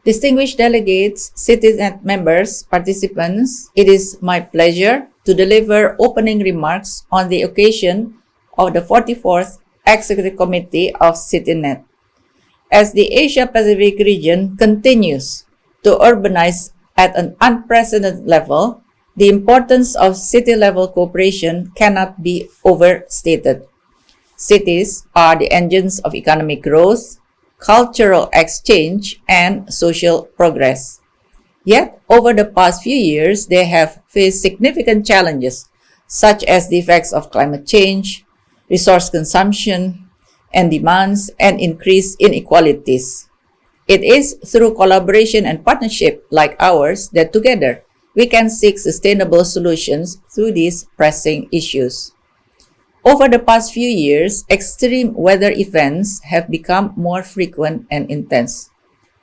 Distinguished delegates, citizen members, participants, it is my pleasure to deliver opening remarks on the occasion of the 44th Executive Committee of CityNet. As the Asia-Pacific region continues to urbanize at an unprecedented level, the importance of city-level cooperation cannot be overstated. Cities are the engines of economic growth, cultural exchange, and social progress. Yet, over the past few years, they have faced significant challenges, such as the effects of climate change, resource consumption and demands, and increased inequalities. It is through collaboration and partnership like ours that together we can seek sustainable solutions through these pressing issues. Over the past few years, extreme weather events have become more frequent and intense.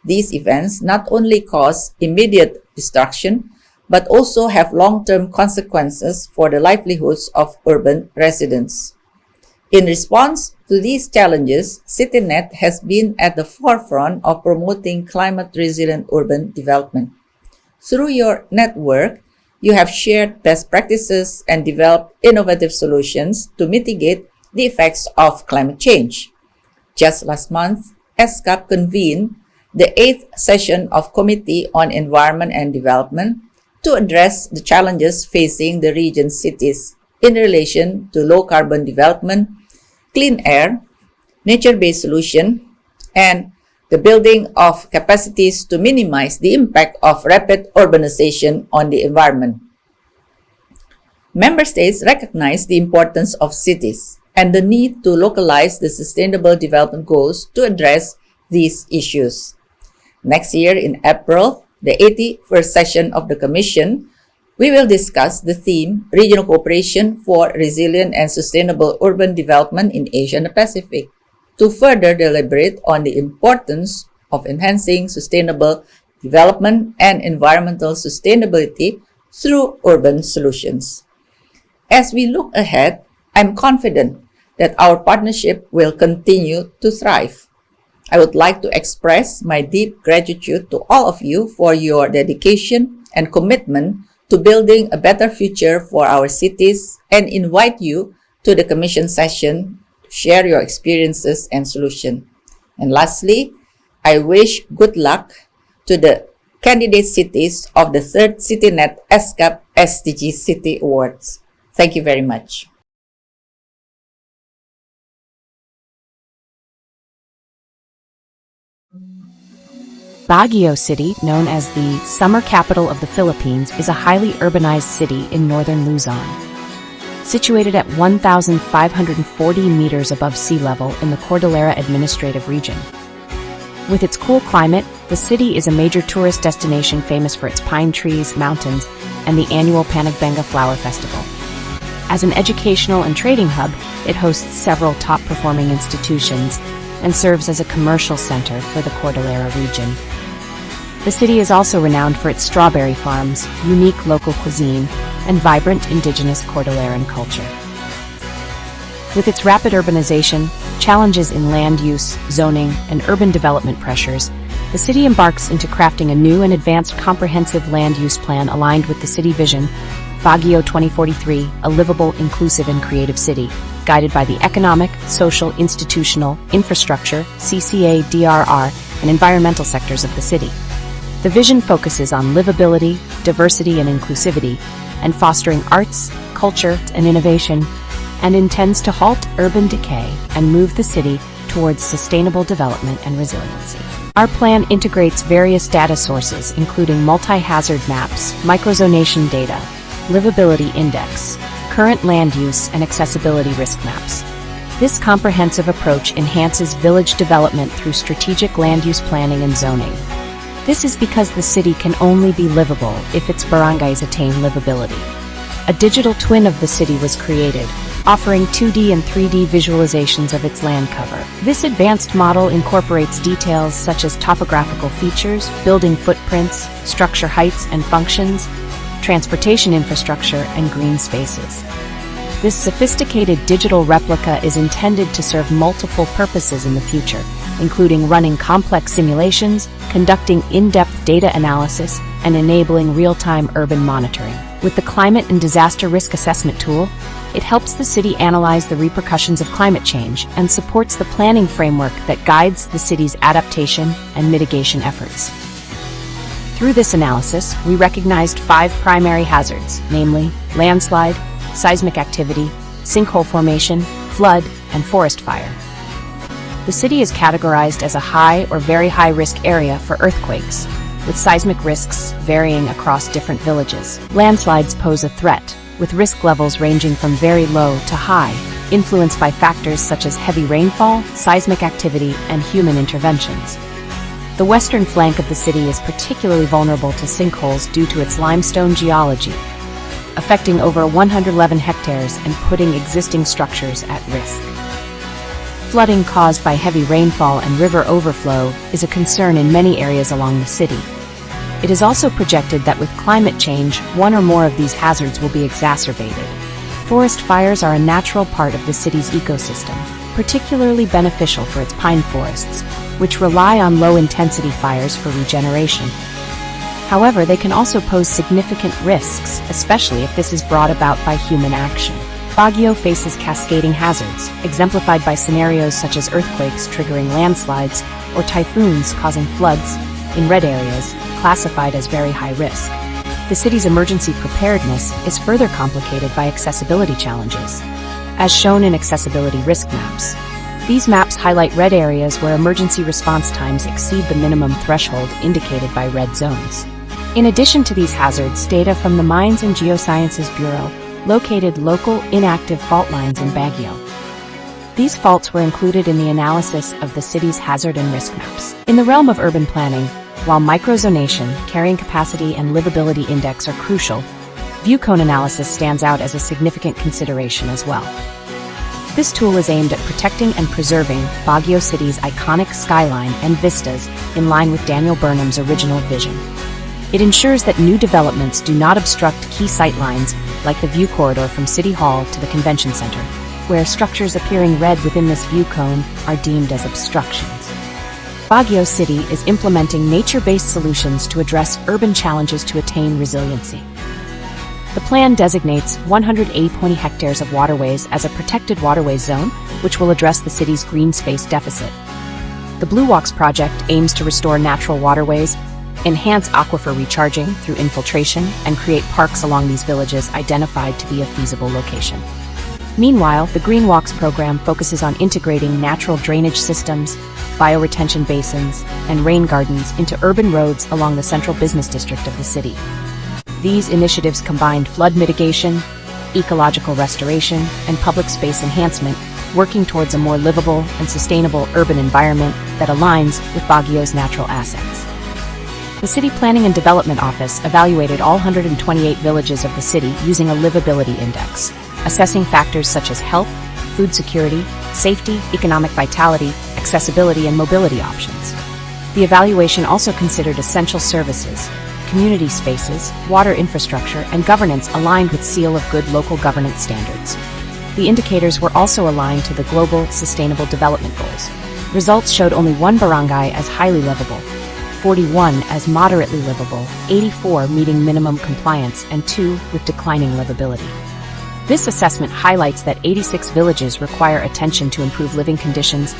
These events not only cause immediate destruction, but also have long-term consequences for the livelihoods of urban residents. In response to these challenges, CityNet has been at the forefront of promoting climate-resilient urban development. Through your network, you have shared best practices and developed innovative solutions to mitigate the effects of climate change. Just last month, ESCAP convened the 8th session of Committee on Environment and Development to address the challenges facing the region's cities in relation to low-carbon development, clean air, nature-based solution, and the building of capacities to minimize the impact of rapid urbanization on the environment. Member states recognize the importance of cities and the need to localize the Sustainable Development Goals to address these issues. Next year in April, the 81st session of the Commission, we will discuss the theme Regional Cooperation for Resilient and Sustainable Urban Development in Asia and the Pacific, to further deliberate on the importance of enhancing sustainable development and environmental sustainability through urban solutions. As we look ahead, I'm confident that our partnership will continue to thrive. I would like to express my deep gratitude to all of you for your dedication and commitment to building a better future for our cities and invite you to the Commission session to share your experiences and solutions. And lastly, I wish good luck to the candidate cities of the 3rd CityNet ESCAP SDG City Awards. Thank you very much. Baguio City, known as the summer capital of the Philippines, is a highly urbanized city in northern Luzon. Situated at 1,540 meters above sea level in the Cordillera Administrative Region. With its cool climate, the city is a major tourist destination famous for its pine trees, mountains, and the annual Panagbenga Flower Festival. As an educational and trading hub, it hosts several top-performing institutions and serves as a commercial center for the Cordillera region. The city is also renowned for its strawberry farms, unique local cuisine, and vibrant indigenous Cordilleran culture. With its rapid urbanization, challenges in land use, zoning, and urban development pressures, the city embarks into crafting a new and advanced comprehensive land use plan aligned with the city vision, Baguio 2043, a livable, inclusive, and creative city, guided by the economic, social, institutional, infrastructure, CCA, DRR, and environmental sectors of the city. The vision focuses on livability, diversity, and inclusivity, and fostering arts, culture, and innovation, and intends to halt urban decay and move the city towards sustainable development and resiliency. Our plan integrates various data sources, including multi-hazard maps, microzonation data, livability index, current land use, and accessibility risk maps. This comprehensive approach enhances village development through strategic land use planning and zoning. This is because the city can only be livable if its barangays attain livability. A digital twin of the city was created, offering 2D and 3D visualizations of its land cover. This advanced model incorporates details such as topographical features, building footprints, structure heights and functions, transportation infrastructure, and green spaces. This sophisticated digital replica is intended to serve multiple purposes in the future, including running complex simulations, conducting in-depth data analysis, and enabling real-time urban monitoring. With the Climate and Disaster Risk Assessment tool, it helps the city analyze the repercussions of climate change and supports the planning framework that guides the city's adaptation and mitigation efforts. Through this analysis, we recognized 5 primary hazards, namely landslide, seismic activity, sinkhole formation, flood, and forest fire. The city is categorized as a high or very high risk area for earthquakes, with seismic risks varying across different villages. Landslides pose a threat, with risk levels ranging from very low to high, influenced by factors such as heavy rainfall, seismic activity, and human interventions. The western flank of the city is particularly vulnerable to sinkholes due to its limestone geology, affecting over 111 hectares and putting existing structures at risk. Flooding caused by heavy rainfall and river overflow is a concern in many areas along the city. It is also projected that with climate change, one or more of these hazards will be exacerbated. Forest fires are a natural part of the city's ecosystem, particularly beneficial for its pine forests, which rely on low-intensity fires for regeneration. However, they can also pose significant risks, especially if this is brought about by human action. Baguio faces cascading hazards, exemplified by scenarios such as earthquakes triggering landslides or typhoons causing floods in red areas, classified as very high risk. The city's emergency preparedness is further complicated by accessibility challenges, as shown in accessibility risk maps. These maps highlight red areas where emergency response times exceed the minimum threshold indicated by red zones. In addition to these hazards, data from the Mines and Geosciences Bureau located local inactive fault lines in Baguio. These faults were included in the analysis of the city's hazard and risk maps. In the realm of urban planning, while microzonation, carrying capacity, and livability index are crucial, view cone analysis stands out as a significant consideration as well. This tool is aimed at protecting and preserving Baguio City's iconic skyline and vistas in line with Daniel Burnham's original vision. It ensures that new developments do not obstruct key sightlines like the view corridor from City Hall to the Convention Center, where structures appearing red within this view cone are deemed as obstructions. Baguio City is implementing nature-based solutions to address urban challenges to attain resiliency. The plan designates 180 hectares of waterways as a protected waterway zone, which will address the city's green space deficit. The Blue Walks project aims to restore natural waterways, enhance aquifer recharging through infiltration, and create parks along these villages identified to be a feasible location. Meanwhile, the Green Walks program focuses on integrating natural drainage systems, bioretention basins, and rain gardens into urban roads along the central business district of the city. These initiatives combined flood mitigation, ecological restoration, and public space enhancement, working towards a more livable and sustainable urban environment that aligns with Baguio's natural assets. The City Planning and Development Office evaluated all 128 villages of the city using a livability index, assessing factors such as health, food security, safety, economic vitality, accessibility, and mobility options. The evaluation also considered essential services, community spaces, water infrastructure, and governance aligned with Seal of Good local governance standards. The indicators were also aligned to the Global Sustainable Development Goals. Results showed only 1 barangay as highly livable, 41 as moderately livable, 84 meeting minimum compliance, and 2 with declining livability. This assessment highlights that 86 villages require attention to improve living conditions,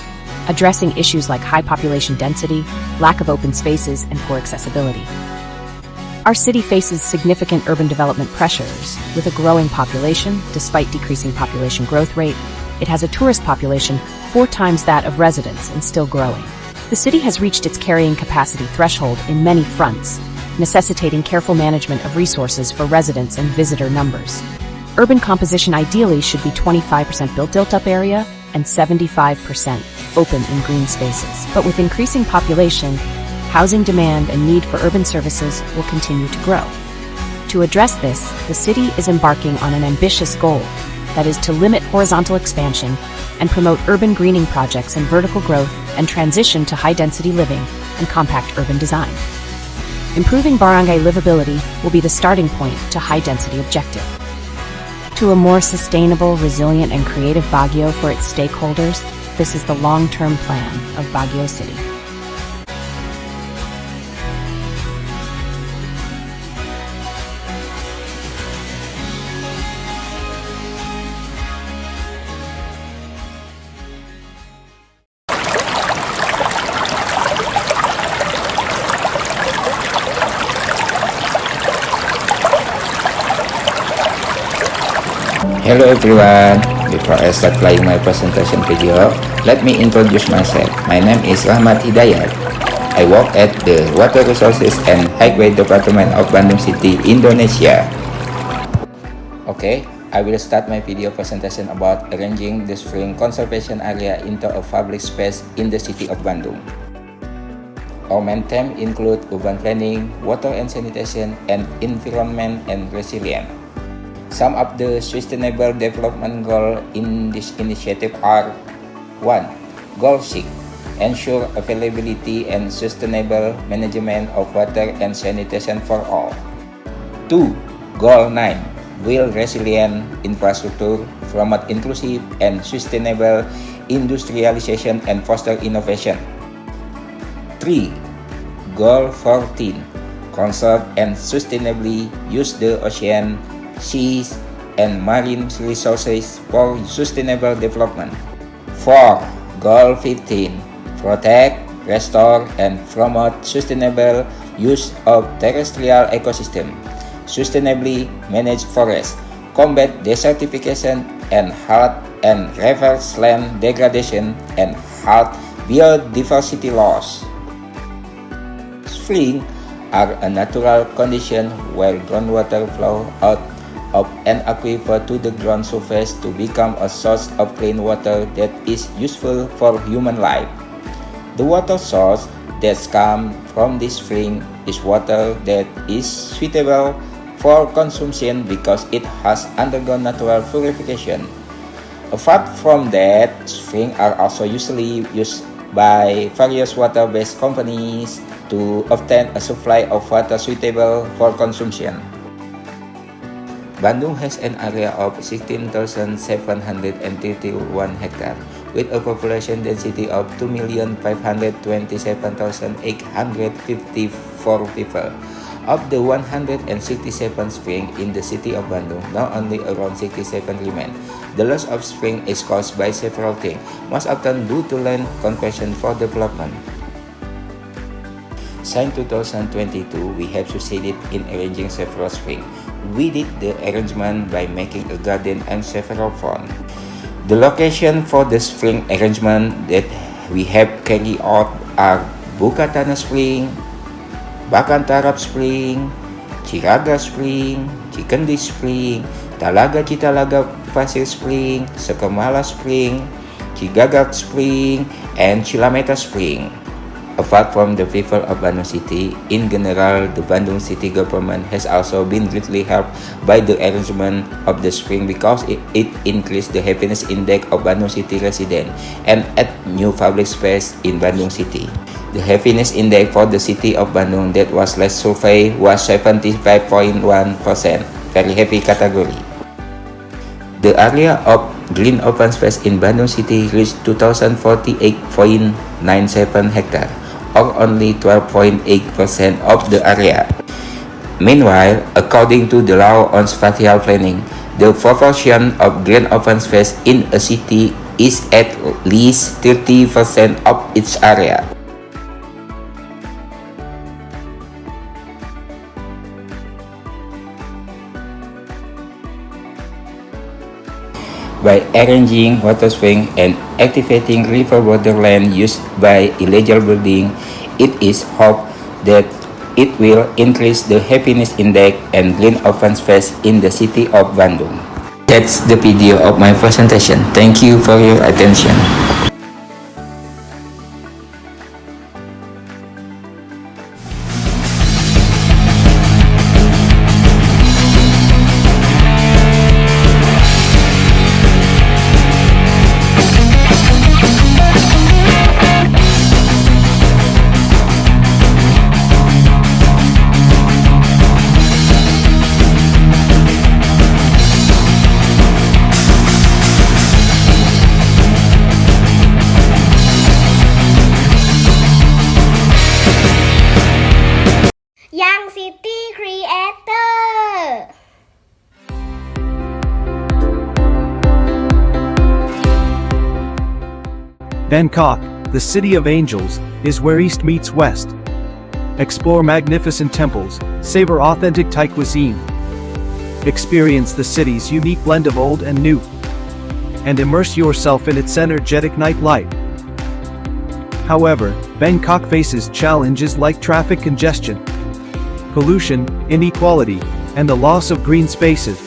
addressing issues like high population density, lack of open spaces, and poor accessibility. Our city faces significant urban development pressures. With a growing population, despite decreasing population growth rate, it has a tourist population 4 times that of residents and still growing. The city has reached its carrying capacity threshold in many fronts, necessitating careful management of resources for residents and visitor numbers. Urban composition ideally should be 25% built-up area and 75% open in green spaces. But with increasing population, housing demand and need for urban services will continue to grow. To address this, the city is embarking on an ambitious goal, that is to limit horizontal expansion and promote urban greening projects and vertical growth and transition to high-density living and compact urban design. Improving barangay livability will be the starting point to high-density objective. To a more sustainable, resilient, and creative Baguio for its stakeholders, this is the long-term plan of Baguio City. Hello everyone, before I start playing my presentation video, let me introduce myself. My name is Rahmat Hidayat. I work at the Water Resources and Highway Department of Bandung City, Indonesia. Okay, I will start my video presentation about arranging the spring conservation area into a public space in the city of Bandung. Our main theme include urban planning, water and sanitation, and environment and resilience. Some of the sustainable development goals in this initiative are: 1. Goal 6. Ensure availability and sustainable management of water and sanitation for all. 2. Goal 9. Build resilient infrastructure, promote inclusive and sustainable industrialization and foster innovation. 3. Goal 14. Conserve and sustainably use the ocean, seas, and marine resources for sustainable development. 4. Goal 15. Protect, restore, and promote sustainable use of terrestrial ecosystem, sustainably manage forests, combat desertification, and halt and reverse land degradation, and halt biodiversity loss. Springs are a natural condition where groundwater flow out of an aquifer to the ground surface to become a source of clean water that is useful for human life. The water source that comes from this spring is water that is suitable for consumption because it has undergone natural purification. Apart from that, springs are also usually used by various water-based companies to obtain a supply of water suitable for consumption. Bandung has an area of 16,731 hectares, with a population density of 2,527,854 people. Of the 167 springs in the city of Bandung, now only around 67 remain. The loss of spring is caused by several things, most often due to land conversion for development. Since 2022, we have succeeded in arranging several springs. We did the arrangement by making a garden and several ponds. The location for the spring arrangement that we have carried out are Bukatana Spring, Bakantarap Spring, Ciraga Spring, Cikendi Spring, Talaga Citalaga Pasir Spring, Sekemala Spring, Cigagak Spring, and Cilameta Spring. Apart from the people of Bandung City, in general, the Bandung City government has also been greatly helped by the arrangement of the spring because it increased the happiness index of Bandung City residents and add new public space in Bandung City. The happiness index for the city of Bandung that was last surveyed was 75.1%, very happy category. The area of green open space in Bandung City reached 2,048.97 hectares, or only 12.8% of the area. Meanwhile, according to the law on spatial planning, the proportion of green open space in a city is at least 30% of its area. By arranging water springs and activating river borderland used by illegal building, it is hoped that it will increase the happiness index and green open space in the city of Bandung. That's the video of my presentation. Thank you for your attention. Young City Creator Bangkok, the city of angels, is where East meets West. Explore magnificent temples, savor authentic Thai cuisine. Experience the city's unique blend of old and new. And immerse yourself in its energetic nightlife. However, Bangkok faces challenges like traffic congestion, pollution, inequality, and the loss of green spaces.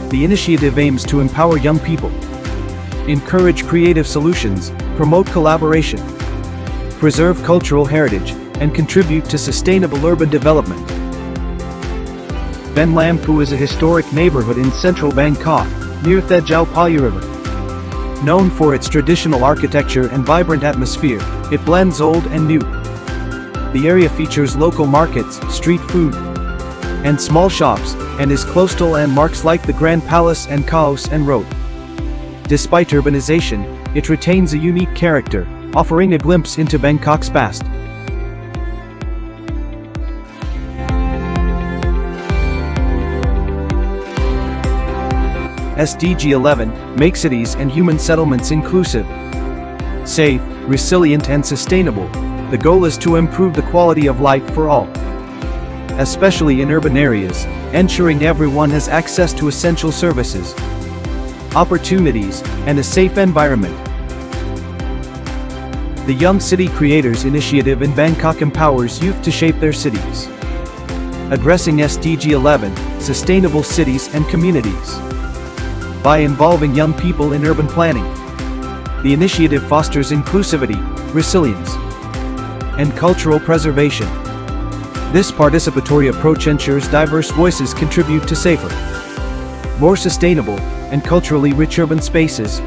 The initiative aims to empower young people, encourage creative solutions, promote collaboration, preserve cultural heritage, and contribute to sustainable urban development. Ben Lam Phu is a historic neighborhood in central Bangkok, near The Chao Phraya River. Known for its traditional architecture and vibrant atmosphere, it blends old and new. The area features local markets, street food, and small shops, and is close to landmarks like the Grand Palace and Khao San Road. Despite urbanization, it retains a unique character, offering a glimpse into Bangkok's past. SDG 11 make cities and human settlements inclusive, safe, resilient, and sustainable. The goal is to improve the quality of life for all, especially in urban areas, ensuring everyone has access to essential services, opportunities, and a safe environment. The Young City Creators Initiative in Bangkok empowers youth to shape their cities, addressing SDG 11, sustainable cities and communities. By involving young people in urban planning, the initiative fosters inclusivity, resilience, and cultural preservation. This participatory approach ensures diverse voices contribute to safer, more sustainable, and culturally rich urban spaces,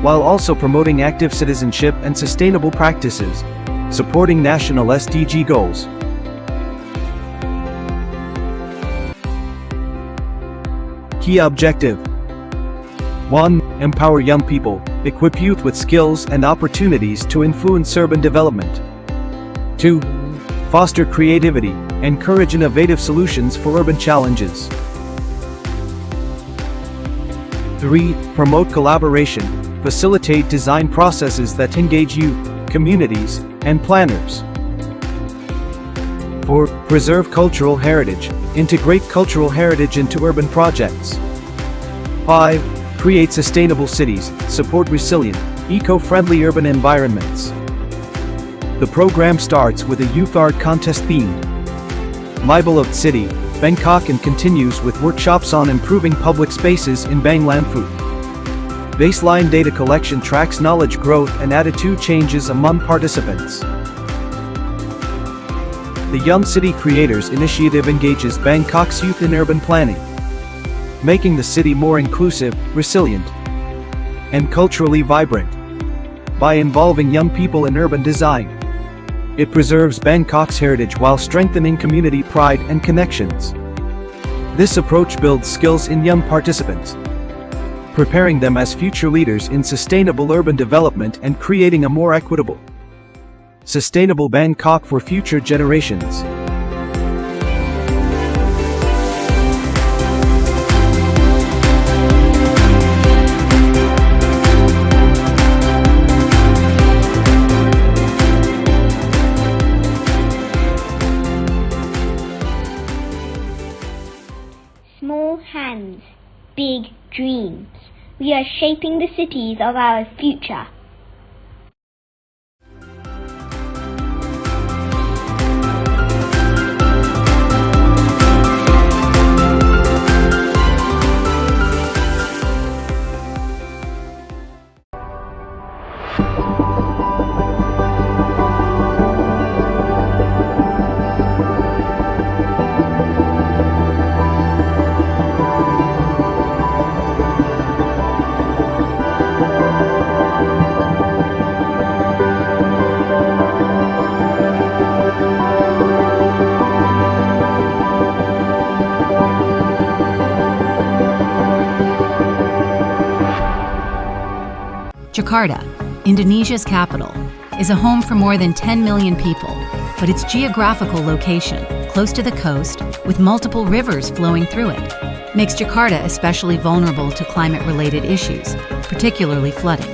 while also promoting active citizenship and sustainable practices, supporting national SDG goals. Key objective: 1. Empower young people, equip youth with skills and opportunities to influence urban development. 2. Foster creativity, encourage innovative solutions for urban challenges. 3. Promote collaboration, facilitate design processes that engage youth, communities, and planners. 4. Preserve cultural heritage, integrate cultural heritage into urban projects. 5. Create sustainable cities, support resilient, eco-friendly urban environments. The program starts with a youth art contest themed My Beloved City, Bangkok, and continues with workshops on improving public spaces in Bang Lam Phu. Baseline data collection tracks knowledge growth and attitude changes among participants. The Young City Creators Initiative engages Bangkok's youth in urban planning, making the city more inclusive, resilient, and culturally vibrant. By involving young people in urban design, it preserves Bangkok's heritage while strengthening community pride and connections. This approach builds skills in young participants, preparing them as future leaders in sustainable urban development and creating a more equitable, sustainable Bangkok for future generations. Small hands, big dreams. We are shaping the cities of our future. Jakarta, Indonesia's capital, is a home for more than 10 million people, but its geographical location, close to the coast, with multiple rivers flowing through it, makes Jakarta especially vulnerable to climate-related issues, particularly flooding.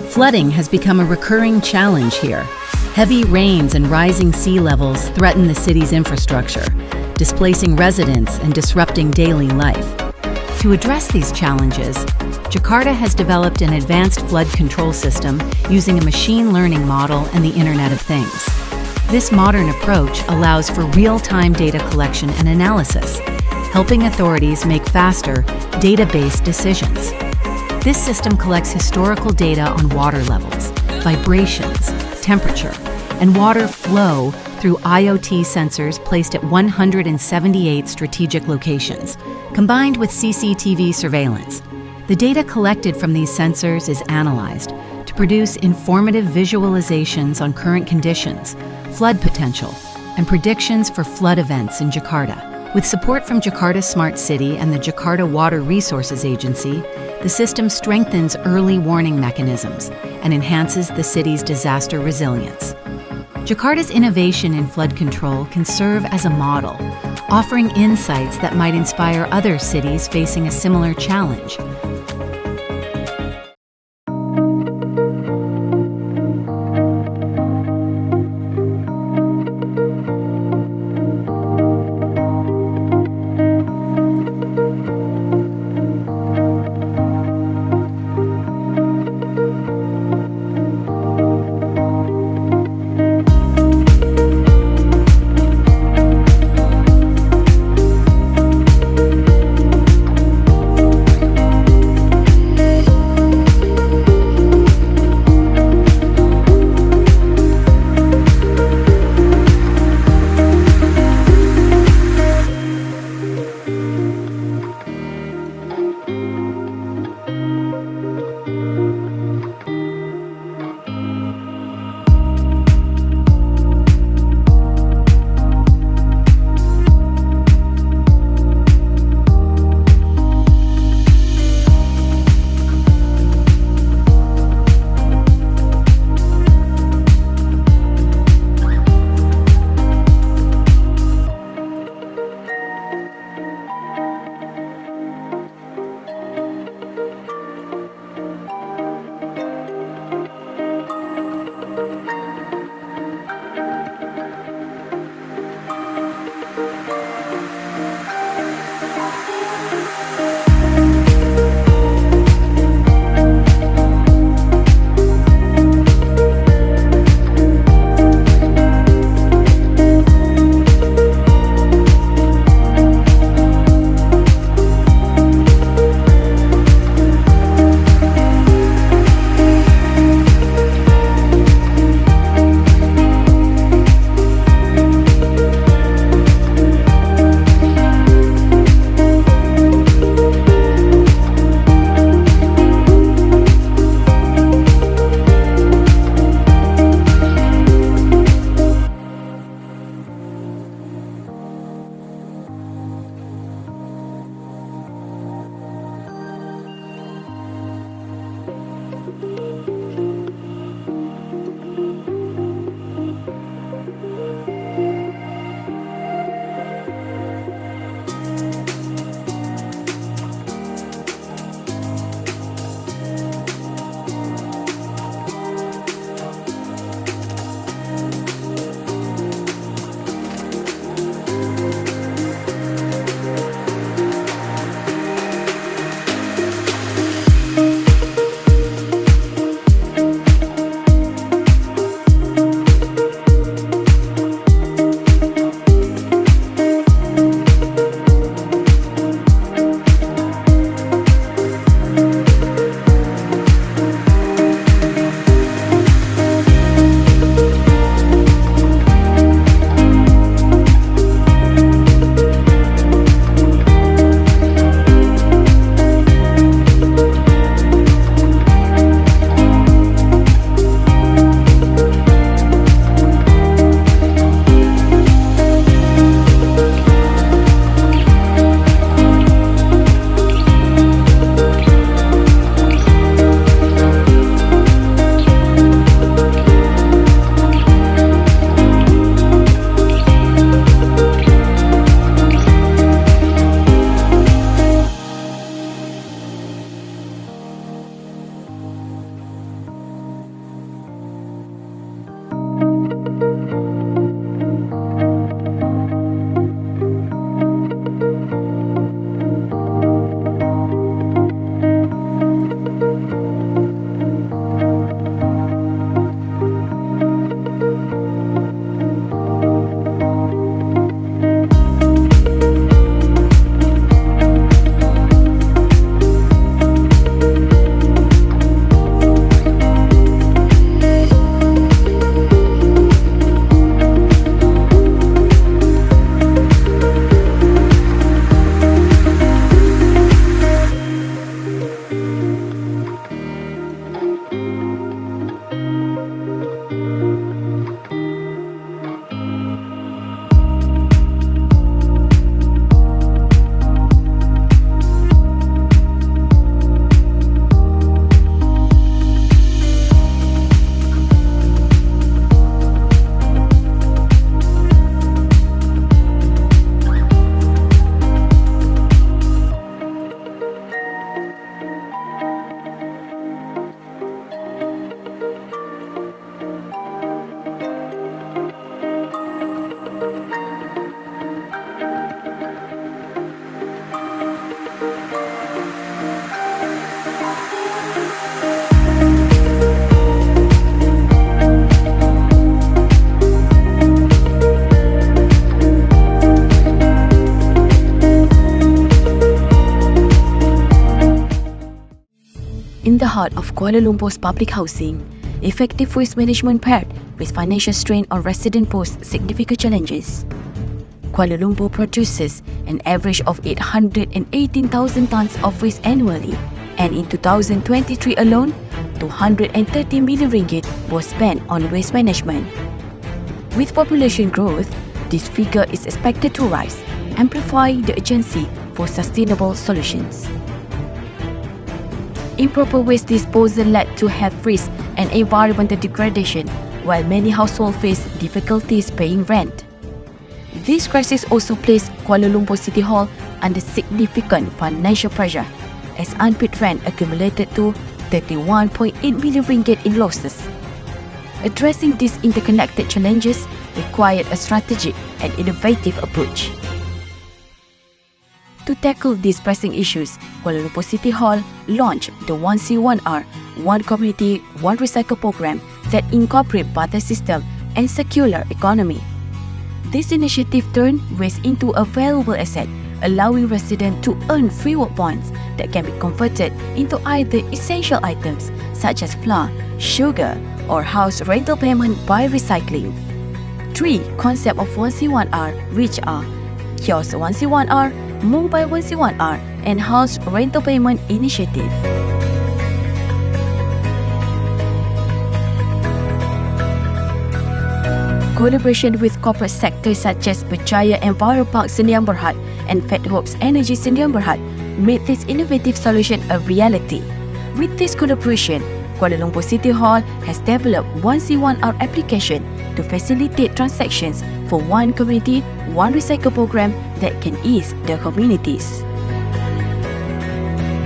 Flooding has become a recurring challenge here. Heavy rains and rising sea levels threaten the city's infrastructure, displacing residents and disrupting daily life. To address these challenges, Jakarta has developed an advanced flood control system using a machine learning model and the Internet of Things. This modern approach allows for real-time data collection and analysis, helping authorities make faster, data-based decisions. This system collects historical data on water levels, vibrations, temperature, and water flow through IoT sensors placed at 178 strategic locations, combined with CCTV surveillance. The data collected from these sensors is analyzed to produce informative visualizations on current conditions, flood potential, and predictions for flood events in Jakarta. With support from Jakarta Smart City and the Jakarta Water Resources Agency, the system strengthens early warning mechanisms and enhances the city's disaster resilience. Jakarta's innovation in flood control can serve as a model, offering insights that might inspire other cities facing a similar challenge. heart of Kuala Lumpur's public housing, effective waste management paired with financial strain on residents pose significant challenges. Kuala Lumpur produces an average of 818,000 tons of waste annually, and in 2023 alone, 230 million ringgit was spent on waste management. With population growth, this figure is expected to rise, amplifying the urgency for sustainable solutions. Improper waste disposal led to health risks and environmental degradation, while many households face difficulties paying rent. This crisis also placed Kuala Lumpur City Hall under significant financial pressure, as unpaid rent accumulated to 31.8 million ringgit in losses. Addressing these interconnected challenges required a strategic and innovative approach. To tackle these pressing issues, Kuala Lumpur City Hall launched the 1C1R, One Community, One Recycle program that incorporates barter system and circular economy. This initiative turned waste into a valuable asset, allowing residents to earn reward points that can be converted into either essential items such as flour, sugar, or house rental payment by recycling. Three concepts of 1C1R, which are Kiosk 1C1R, Mobile 1C1R, and House Rental Payment Initiative. Collaboration with corporate sectors such as Berjaya Enviro Park Sdn Bhd and Fat Hopes Energy Sdn Bhd made this innovative solution a reality. With this collaboration, Kuala Lumpur City Hall has developed 1C1R application to facilitate transactions for One Community, One Recycle program that can ease the communities.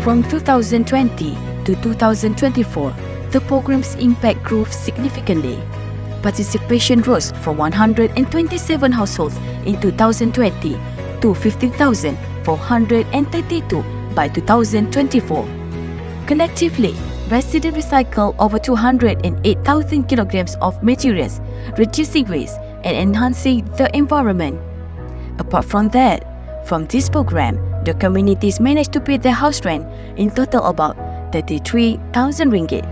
From 2020 to 2024, the program's impact grew significantly. Participation rose from 127 households in 2020 to 15,432 by 2024. Collectively, residents recycle over 208,000 kilograms of materials, reducing waste and enhancing the environment. Apart from that, from this program, the communities managed to pay their house rent in total about 33,000 ringgit.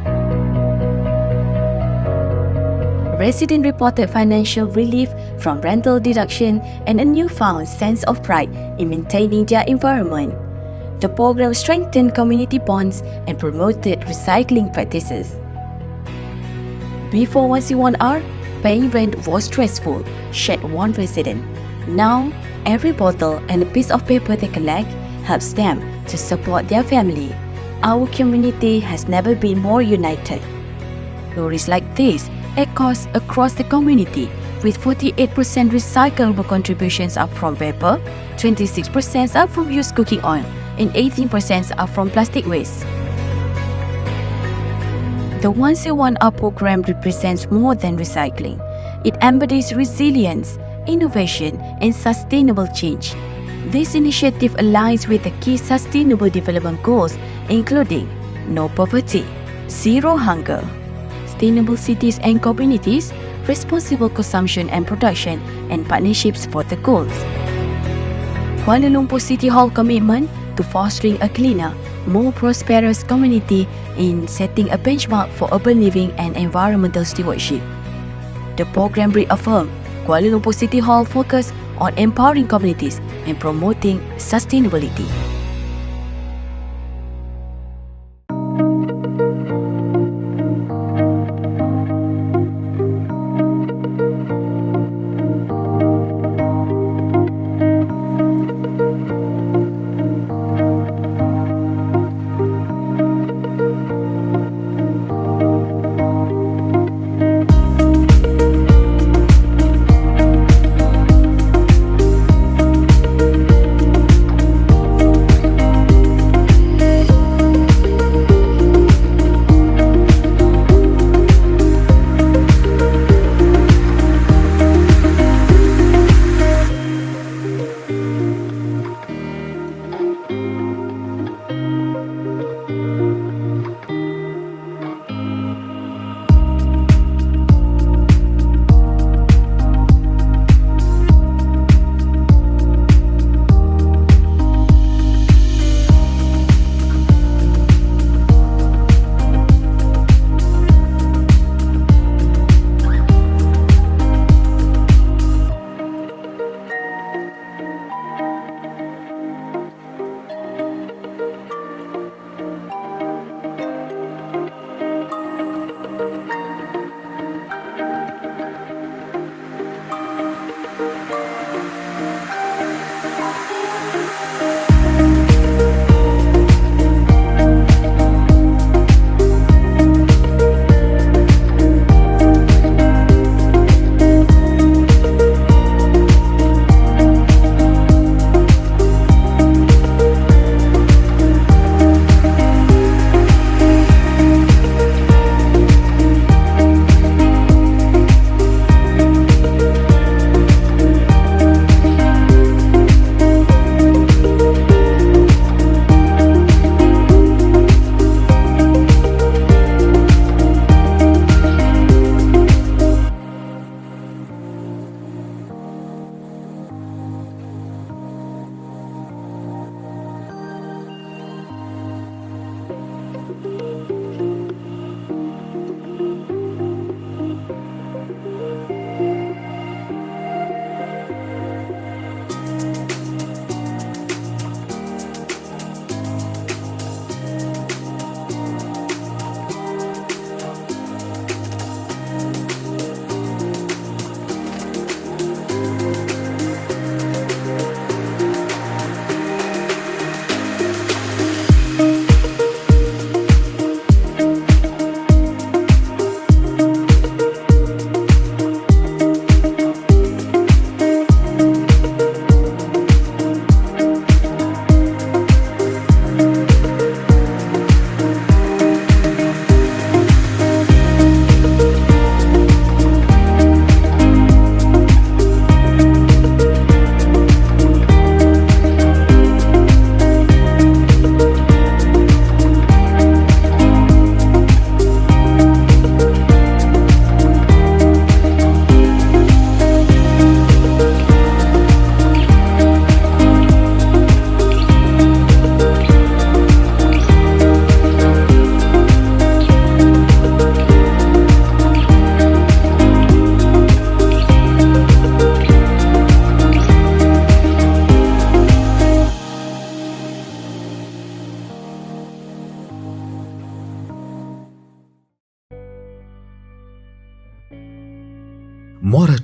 Residents reported financial relief from rental deduction and a newfound sense of pride in maintaining their environment. The program strengthened community bonds and promoted recycling practices. Before 1C1R, paying rent was stressful, shared one resident. Now, every bottle and a piece of paper they collect helps them to support their family. Our community has never been more united. Stories like this echoes across the community, with 48% recyclable contributions are from paper, 26% are from used cooking oil, and 18% are from plastic waste. The 1C1R program represents more than recycling. It embodies resilience, innovation, and sustainable change. This initiative aligns with the key sustainable development goals, including no poverty, zero hunger, sustainable cities and communities, responsible consumption and production, and partnerships for the goals. Kuala Lumpur City Hall commitment to fostering a cleaner, more prosperous community in setting a benchmark for urban living and environmental stewardship. The program reaffirmed Kuala Lumpur City Hall focus on empowering communities and promoting sustainability.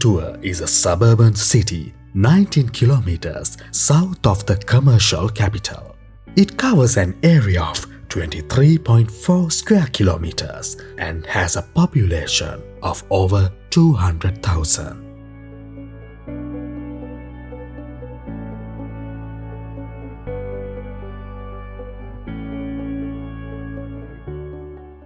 Moratuwa is a suburban city 19 kilometers south of the commercial capital. It covers an area of 23.4 square kilometers and has a population of over 200,000.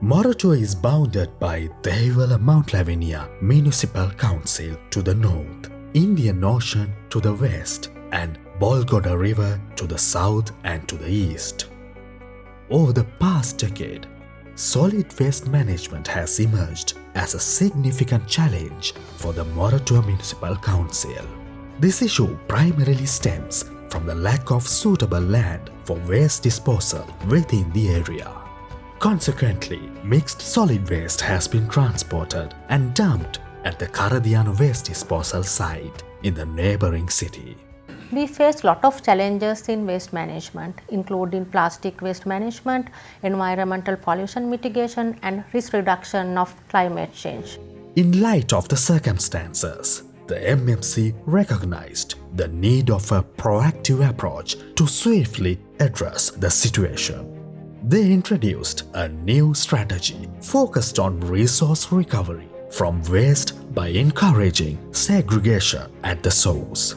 Moratuwa is bounded by Dehiwala Mount Lavinia Municipal Council to the north, Indian Ocean to the west, and Bolgoda River to the south and to the east. Over the past decade, solid waste management has emerged as a significant challenge for the Moratuwa Municipal Council. This issue primarily stems from the lack of suitable land for waste disposal within the area. Consequently, mixed solid waste has been transported and dumped at the Karadiana waste disposal site in the neighboring city. We face a lot of challenges in waste management, including plastic waste management, environmental pollution mitigation, and risk reduction of climate change. In light of the circumstances, the MMC recognized the need of a proactive approach to swiftly address the situation. They introduced a new strategy focused on resource recovery from waste by encouraging segregation at the source.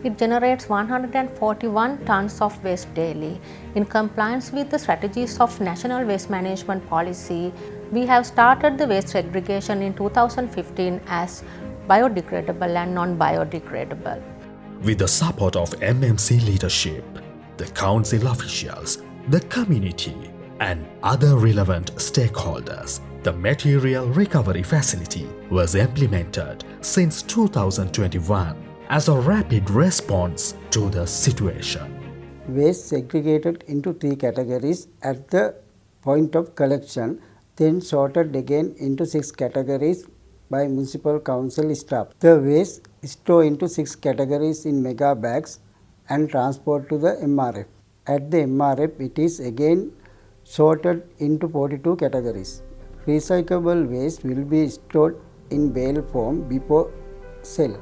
It generates 141 tons of waste daily. In compliance with the strategies of National Waste Management Policy, we have started the waste segregation in 2015 as biodegradable and non-biodegradable. With the support of MMC leadership, the council officials, the community, and other relevant stakeholders, the material recovery facility was implemented since 2021 as a rapid response to the situation. Waste segregated into 3 categories at the point of collection, then sorted again into 6 categories by municipal council staff. The waste is stored into 6 categories in mega bags and transported to the MRF. At the MRF, it is again sorted into 42 categories. Recyclable waste will be stored in bale form before sale.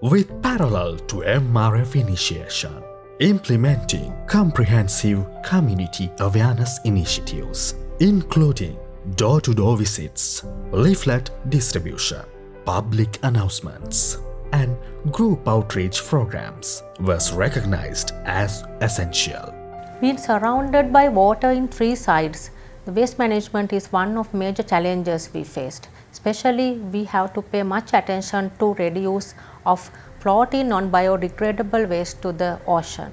With parallel to MRF initiation, implementing comprehensive community awareness initiatives, including door-to-door visits, leaflet distribution, public announcements, and group outreach programs was recognized as essential. Being surrounded by water in 3 sides, the waste management is one of major challenges we faced. Especially, we have to pay much attention to reduce of floating non-biodegradable waste to the ocean.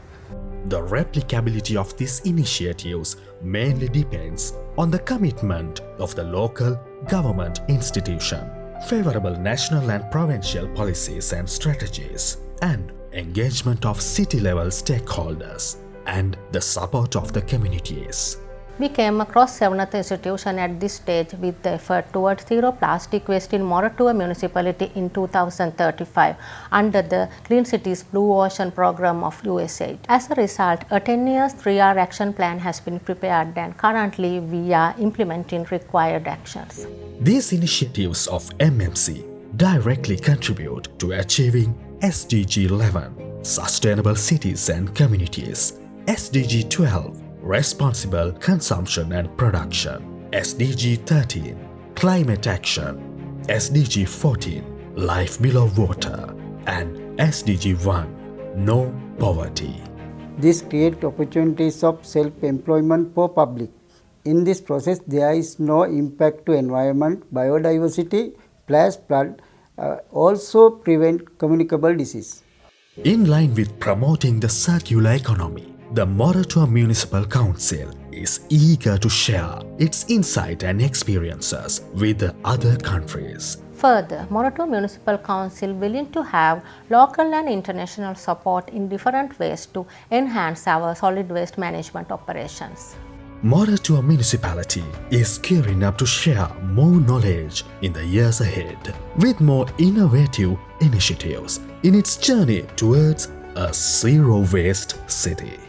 The replicability of these initiatives mainly depends on the commitment of the local government institution, favorable national and provincial policies and strategies, and engagement of city-level stakeholders, and the support of the communities. We came across 7th institution at this stage with the effort towards zero plastic waste in Moratuwa municipality in 2035 under the Clean Cities Blue Ocean program of USAID. As a result, a 10-year 3R action plan has been prepared and currently we are implementing required actions. These initiatives of MMC directly contribute to achieving SDG 11, Sustainable Cities and Communities, SDG 12, Responsible Consumption and Production, SDG 13, Climate Action, SDG 14, Life Below Water, and SDG 1, No Poverty. This creates opportunities of self-employment for public. In this process, there is no impact to environment, biodiversity, flash flood, also prevent communicable disease. In line with promoting the circular economy, the Moratuwa Municipal Council is eager to share its insight and experiences with the other countries. Further, Moratuwa Municipal Council willing to have local and international support in different ways to enhance our solid waste management operations. Moratuwa Municipality is gearing up to share more knowledge in the years ahead with more innovative initiatives in its journey towards a zero waste city.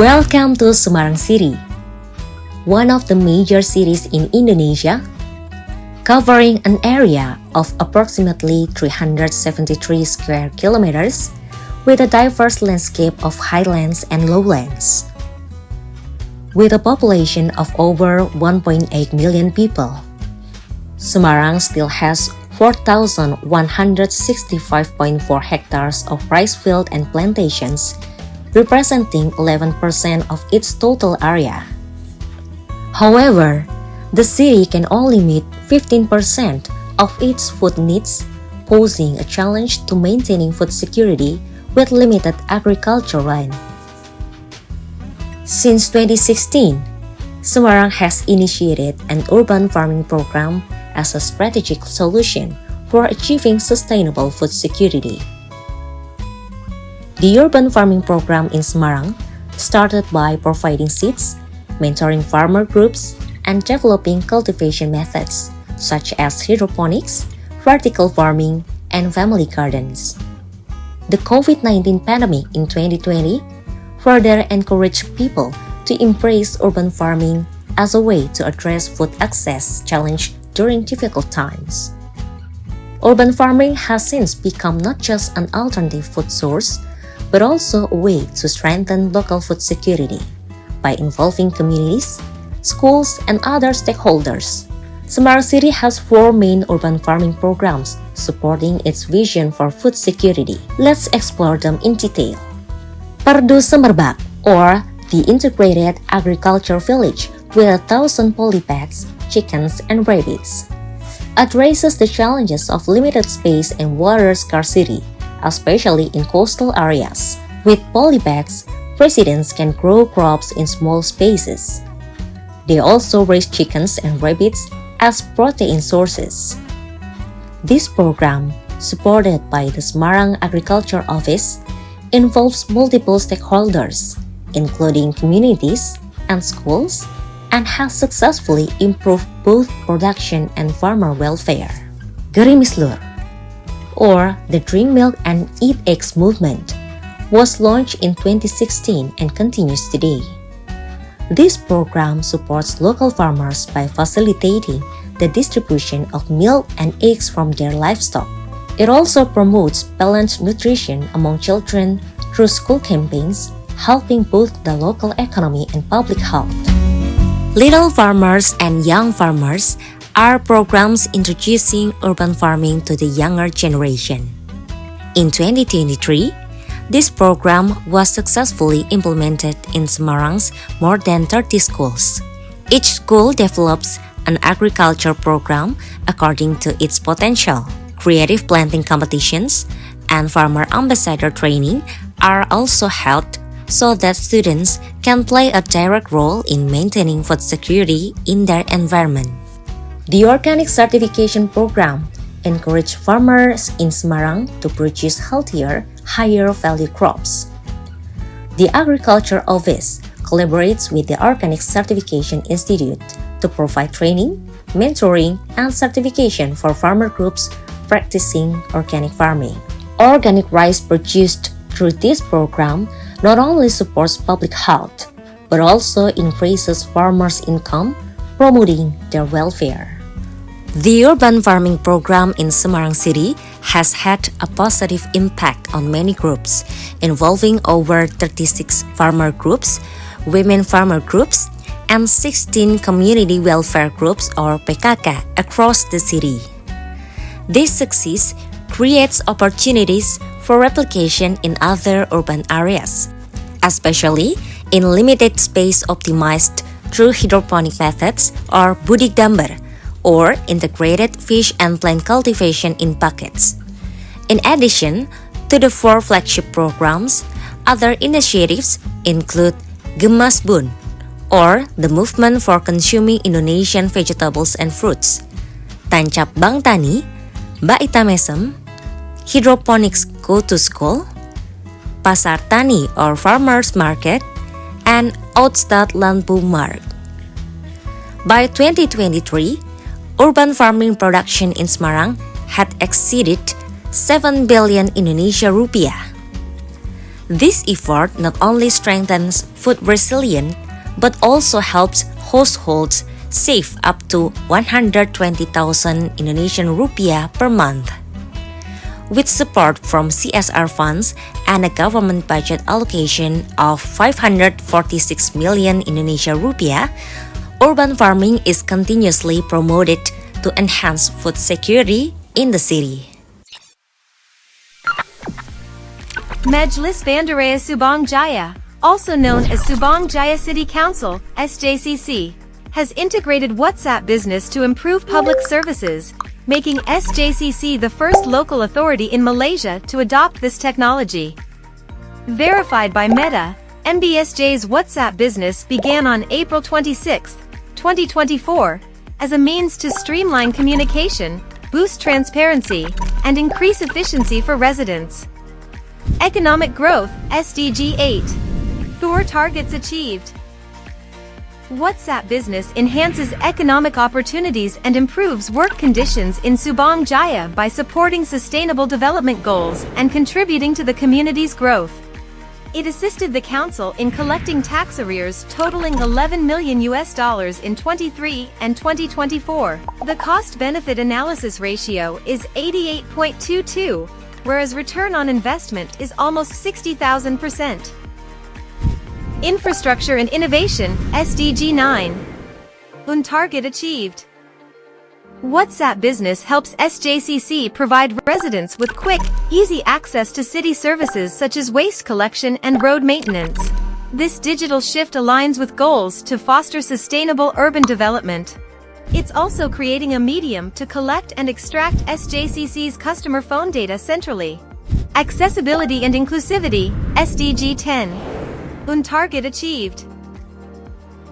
Welcome to Semarang City, one of the major cities in Indonesia, covering an area of approximately 373 square kilometers with a diverse landscape of highlands and lowlands. With a population of over 1.8 million people, Semarang still has 4,165.4 hectares of rice field and plantations, representing 11% of its total area. However, the city can only meet 15% of its food needs, posing a challenge to maintaining food security with limited agricultural land. Since 2016, Semarang has initiated an urban farming program as a strategic solution for achieving sustainable food security. The urban farming program in Semarang started by providing seeds, mentoring farmer groups, and developing cultivation methods such as hydroponics, vertical farming, and family gardens. The COVID-19 pandemic in 2020 further encouraged people to embrace urban farming as a way to address food access challenge during difficult times. Urban farming has since become not just an alternative food source, but also a way to strengthen local food security by involving communities, schools, and other stakeholders. Semarang City has 4 main urban farming programs supporting its vision for food security. Let's explore them in detail. Perdu Semerbak, or the Integrated Agriculture Village with 1,000 polypets, chickens, and rabbits, addresses the challenges of limited space and water scarcity, especially in coastal areas. With polypets, residents can grow crops in small spaces. They also raise chickens and rabbits as protein sources. This program, supported by the Semarang Agriculture Office, involves multiple stakeholders, including communities and schools, and has successfully improved both production and farmer welfare. Gerimis-Lur, or the Drink Milk and Eat Eggs movement, was launched in 2016 and continues today. This program supports local farmers by facilitating the distribution of milk and eggs from their livestock. It also promotes balanced nutrition among children through school campaigns, helping both the local economy and public health. Little Farmers and Young Farmers are programs introducing urban farming to the younger generation. In 2023, this program was successfully implemented in Semarang's more than 30 schools. Each school develops an agriculture program according to its potential. Creative planting competitions and farmer ambassador training are also held so that students can play a direct role in maintaining food security in their environment. The Organic Certification Program encourages farmers in Semarang to produce healthier, higher-value crops. The Agriculture Office collaborates with the Organic Certification Institute to provide training, mentoring, and certification for farmer groups practicing organic farming. Organic rice produced through this program not only supports public health, but also increases farmers' income, promoting their welfare. The urban farming program in Semarang City has had a positive impact on many groups, involving over 36 farmer groups, women farmer groups, and 16 community welfare groups or PKK across the city. This success creates opportunities for replication in other urban areas, especially in limited space optimized through hydroponic methods or budidambar, or integrated fish and plant cultivation in buckets. In addition to the 4 flagship programs, other initiatives include Gemas Bun, or the movement for consuming Indonesian vegetables and fruits, Tancap Bang Tani, Baita Mesem, Hydroponics Go to School, Pasar Tani or Farmers Market, and Outstad Lampu Mark. By 2023, urban farming production in Semarang had exceeded 7 billion Indonesia rupiah. This effort not only strengthens food resilience but also helps households save up to 120,000 Indonesian rupiah per month. With support from CSR funds and a government budget allocation of 546 million Indonesia rupiah, urban farming is continuously promoted to enhance food security in the city. Majelis Bandaraya Subang Jaya, also known as Subang Jaya City Council, SJCC, has integrated WhatsApp Business to improve public services, making SJCC the first local authority in Malaysia to adopt this technology. Verified by Meta, MBSJ's WhatsApp Business began on April 26, 2024, as a means to streamline communication, boost transparency, and increase efficiency for residents. Economic growth, SDG 8. Thor targets achieved. WhatsApp Business enhances economic opportunities and improves work conditions in Subang Jaya by supporting sustainable development goals and contributing to the community's growth. It assisted the council in collecting tax arrears totaling $11 million in 23 and 2024. The cost-benefit analysis ratio is 88.22, whereas return on investment is almost 60,000%. Infrastructure and Innovation, SDG 9. Target achieved. WhatsApp Business helps SJCC provide residents with quick, easy access to city services such as waste collection and road maintenance. This digital shift aligns with goals to foster sustainable urban development. It's also creating a medium to collect and extract SJCC's customer phone data centrally. Accessibility and Inclusivity, SDG 10. Target achieved.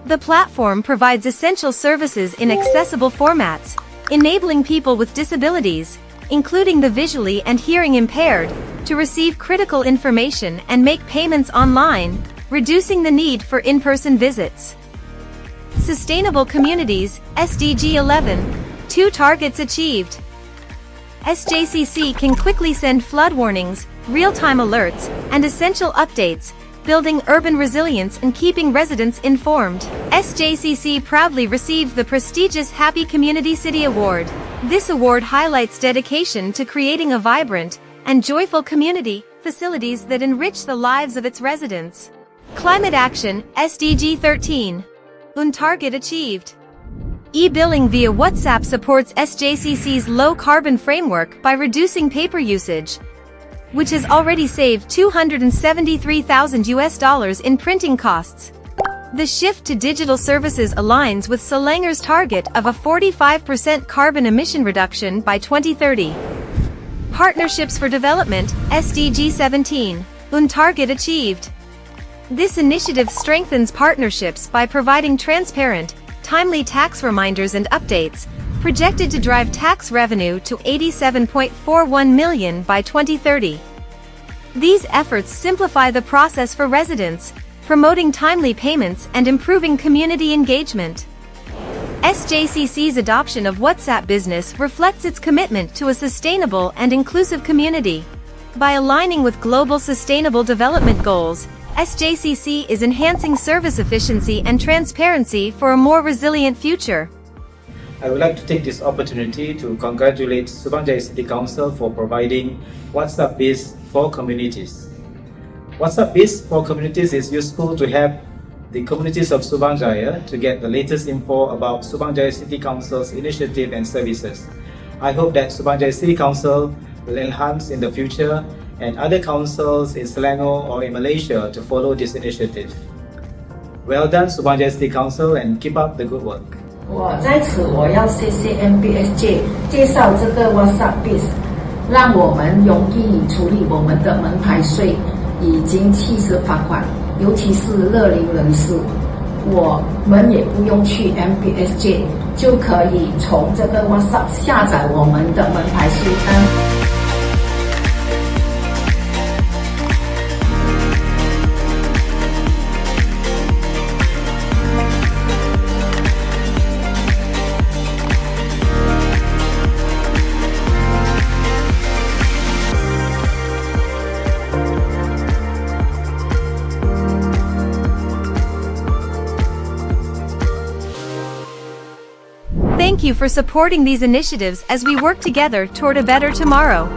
The platform provides essential services in accessible formats, enabling people with disabilities, including the visually and hearing impaired, to receive critical information and make payments online, reducing the need for in-person visits. Sustainable Communities, SDG 11. 2 targets achieved. SJCC can quickly send flood warnings, real-time alerts, and essential updates, building urban resilience and keeping residents informed. SJCC proudly received the prestigious Happy Community City Award. This award highlights dedication to creating a vibrant and joyful community, facilities that enrich the lives of its residents. Climate Action, SDG 13. Target achieved. E-billing via WhatsApp supports SJCC's low-carbon framework by reducing paper usage, which has already saved $273,000 in printing costs. The shift to digital services aligns with Selenger's target of a 45% carbon emission reduction by 2030. Partnerships for Development, SDG 17. Target achieved. This initiative strengthens partnerships by providing transparent, timely tax reminders and updates, projected to drive tax revenue to 87.41 million by 2030. These efforts simplify the process for residents, promoting timely payments and improving community engagement. SJCC's adoption of WhatsApp Business reflects its commitment to a sustainable and inclusive community. By aligning with global sustainable development goals, SJCC is enhancing service efficiency and transparency for a more resilient future. I would like to take this opportunity to congratulate Subang Jaya City Council for providing WhatsApp Biz for communities. WhatsApp Biz for communities is useful to help the communities of Subang Jaya to get the latest info about Subang Jaya City Council's initiative and services. I hope that Subang Jaya City Council will enhance in the future and other councils in Selangor or in Malaysia to follow this initiative. Well done, Subang Jaya City Council, and keep up the good work. 我在此我要谢谢 MBSJ 介绍这个 WhatsApp Biz， 让我们容易处理我们的门牌税以及汽车罚款，尤其是乐龄人士，我们也不用去 MBSJ 就可以从这个 WhatsApp 下载我们的门牌税单。Thank you for supporting these initiatives as we work together toward a better tomorrow.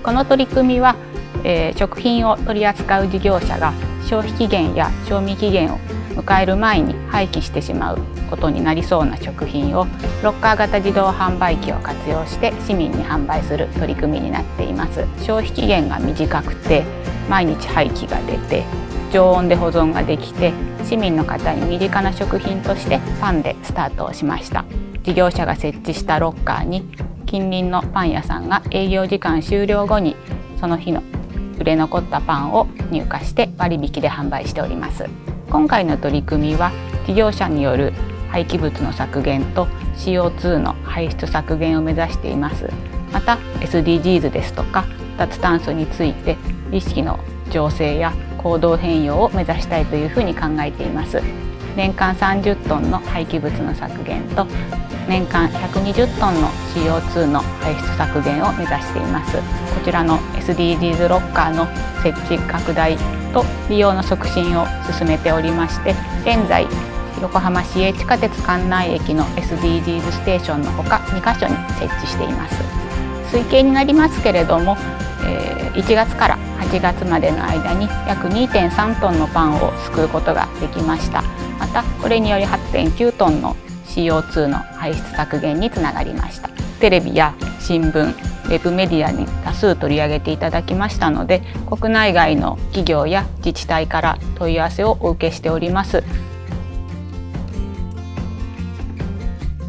この取り組みは、食品を取り扱う事業者が消費期限や賞味期限を迎える前に廃棄してしまうことになりそうな食品をロッカー型自動販売機を活用して市民に販売する取り組みになっています。消費期限が短くて毎日廃棄が出て常温で保存ができて市民の方に身近な食品としてパンでスタートをしました。事業者が設置したロッカーに近隣のパン屋さんが営業時間終了後にその日の売れ残ったパンを入荷して割引で販売しております。今回の取り組みは事業者による廃棄物の削減と CO2 の排出削減を目指しています。また SDGs ですとか脱炭素について意識の醸成や行動変容を目指したいというふうに考えています。年間30トンの廃棄物の削減と年間120トンの CO2 の排出削減を目指しています。こちらの SDGs ロッカーの設置拡大と利用の促進を進めておりまして、現在横浜市営地下鉄関内駅の SDGs ステーションのほか2カ所に設置しています。推計になりますけれども、1月から8月までの間に約 2.3 トンのパンを救うことができました。またこれにより 8.9 トンの CO2 の排出削減につながりました。テレビや新聞、ウェブメディアに多数取り上げていただきましたので、国内外の企業や自治体から問い合わせをお受けしております。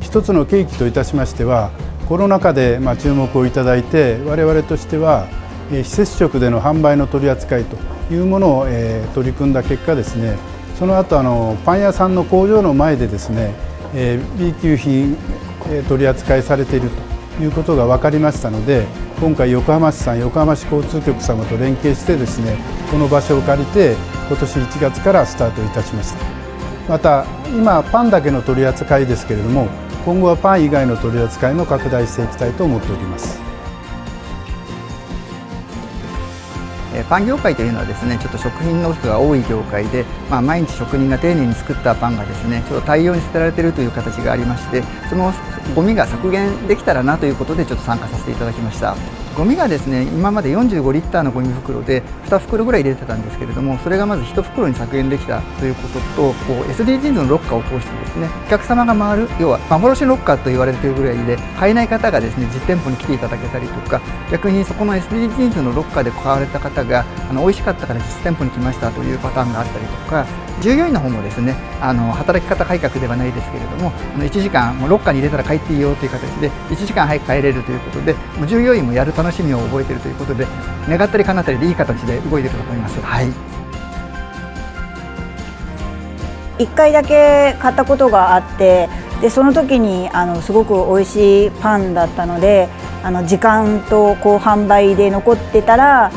一つの契機といたしましては、コロナ禍で注目をいただいて、我々としては非接触での販売の取り扱いというものを取り組んだ結果ですね、その後パン屋さんの工場の前でですね、B 級品取り扱いされているということが分かりましたので、今回横浜市さん、横浜市交通局様と連携してですね、この場所を借りて今年1月からスタートいたしました。また今パンだけの取り扱いですけれども、今後はパン以外の取り扱いも拡大していきたいと思っております。パン業界というのはですね、ちょっと食品ロスが多い業界で、毎日職人が丁寧に作ったパンがですね、ちょっと大量に捨てられているという形がありまして、そのゴミが削減できたらなということでちょっと参加させていただきました。ゴミがですね、今まで45リッターのゴミ袋で2袋ぐらい入れてたんですけれども、それがまず1袋に削減できたということと、SDGs のロッカーを通してですね、お客様が回る、要は幻のロッカーと言われているぐらいで、買えない方がですね、実店舗に来ていただけたりとか、逆にそこの SDGs のロッカーで買われた方が美味しかったから実店舗に来ましたというパターンがあったりとか、従業員の方もですね、働き方改革ではないですけれども、1時間ロッカーに入れたら帰っていいよという形で1時間早く帰れるということで、従業員もやる楽しみを覚えているということで、願ったり叶ったりでいい形で動いていると思います。はい、1回だけ買ったことがあって、でその時にすごく美味しいパンだったので、時間と販売で残ってたら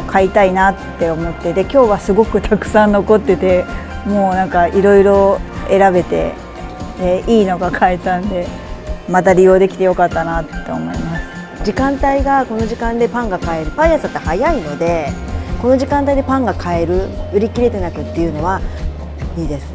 買いたいなって思って、で今日はすごくたくさん残ってて、もうなんかいろいろ選べて、いいのが買えたんで、また利用できてよかったなって思います。時間帯がこの時間でパンが買える、パン屋さんって早いので、この時間帯でパンが買える、売り切れてなくっていうのはいいです。